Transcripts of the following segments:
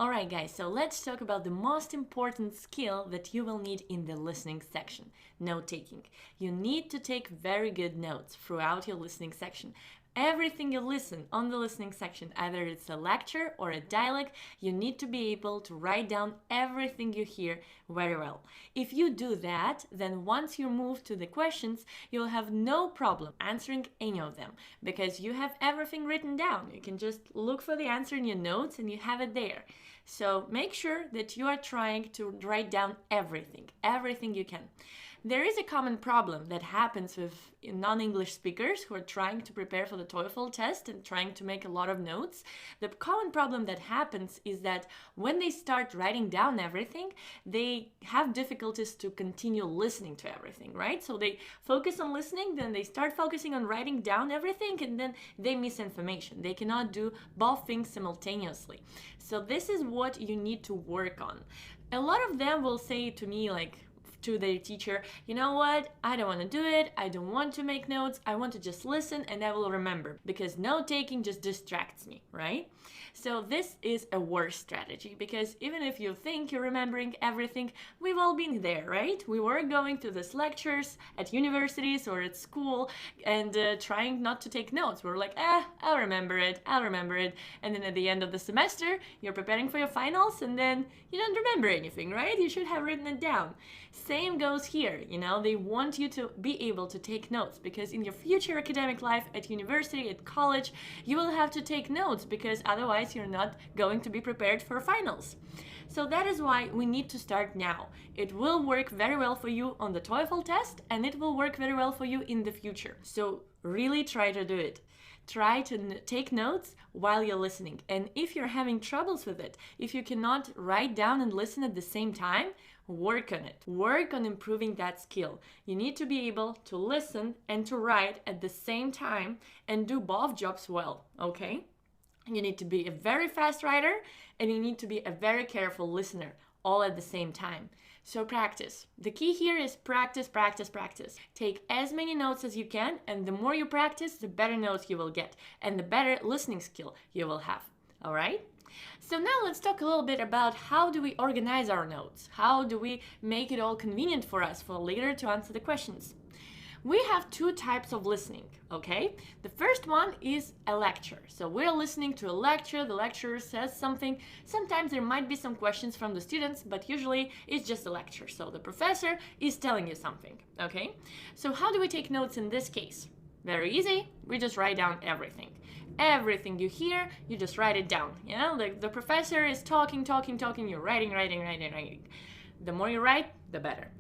Alright guys, so let's talk about the most important skill that you will need in the listening section, note-taking. You need to take very good notes throughout your listening section. Everything you listen on the listening section, either it's a lecture or a dialogue, you need to be able to write down everything you hear very well. If you do that, then once you move to the questions, you'll have no problem answering any of them because you have everything written down. You can just look for the answer in your notes and you have it there. So make sure that you are trying to write down everything you can. There is a common problem that happens with non-English speakers who are trying to prepare for the TOEFL test and trying to make a lot of notes. The common problem that happens is that when they start writing down everything, they have difficulties to continue listening to everything, right? So they focus on listening, then they start focusing on writing down everything, and then they miss information. They cannot do both things simultaneously. So this is what you need to work on. A lot of them will say to me, like, to their teacher, you know what, I don't want to do it, I don't want to make notes, I want to just listen and I will remember, because note-taking just distracts me, right? So this is a worse strategy, because even if you think you're remembering everything, we've all been there, right? We were going to these lectures at universities or at school and trying not to take notes. We're like, I'll remember it, and then at the end of the semester, you're preparing for your finals and then you don't remember anything, right? You should have written it down. Same goes here, you know, they want you to be able to take notes, because in your future academic life at university, at college, you will have to take notes, because otherwise you're not going to be prepared for finals. So that is why we need to start now. It will work very well for you on the TOEFL test, and it will work very well for you in the future. So really try to do it. Try to take notes while you're listening. And if you're having troubles with it, if you cannot write down and listen at the same time, work on it. Work on improving that skill. You need to be able to listen and to write at the same time and do both jobs well, okay? You need to be a very fast writer and you need to be a very careful listener, all at the same time. So practice. The key here is practice, practice, practice. Take as many notes as you can, and the more you practice, the better notes you will get and the better listening skill you will have. All right? So now let's talk a little bit about how do we organize our notes? How do we make it all convenient for us for later to answer the questions? We have two types of listening, okay? The first one is a lecture. So we're listening to a lecture, the lecturer says something. Sometimes there might be some questions from the students, but usually it's just a lecture. So the professor is telling you something, okay? So how do we take notes in this case? Very easy, we just write down everything. Everything you hear, you just write it down. You know, the professor is talking, you're writing. The more you write, the better.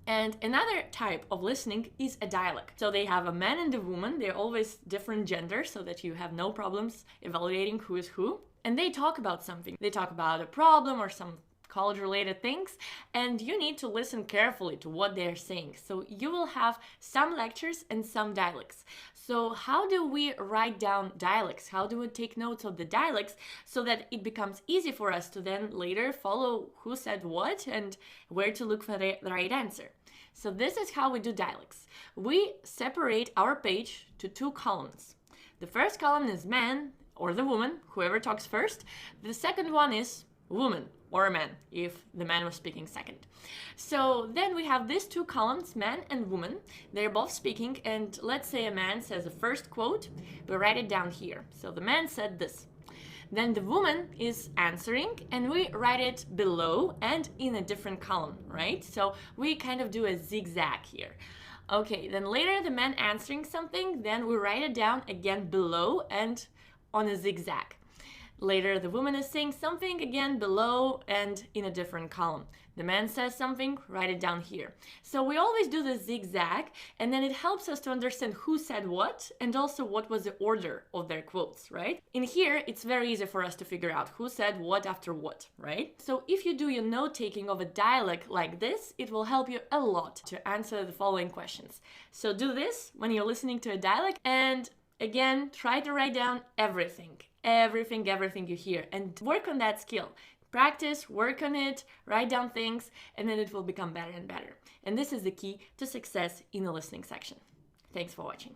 And another type of listening is a dialogue. So they have a man and a woman, they're always different genders so that you have no problems evaluating who is who. And they talk about something. They talk about a problem or some college-related things, and you need to listen carefully to what they're saying. So you will have some lectures and some dialogues. So how do we write down dialogues? How do we take notes of the dialogues so that it becomes easy for us to then later follow who said what and where to look for the right answer? So this is how we do dialogues. We separate our page to two columns. The first column is man or the woman, whoever talks first. The second one is woman or a man, if the man was speaking second. So then we have these two columns, man and woman. They're both speaking, and let's say a man says a first quote, we write it down here. So the man said this. Then the woman is answering, and we write it below and in a different column, right? So we kind of do a zigzag here. Okay, then later the man answering something, then we write it down again below and on a zigzag. Later, the woman is saying something again below and in a different column. The man says something, write it down here. So we always do the zigzag, and then it helps us to understand who said what and also what was the order of their quotes, right? In here, it's very easy for us to figure out who said what after what, right? So if you do your note-taking of a dialogue like this, it will help you a lot to answer the following questions. So do this when you're listening to a dialogue, and again, try to write down everything you hear, and work on that skill. Practice, work on it, write down things, and then it will become better and better. And this is the key to success in the listening section. Thanks for watching.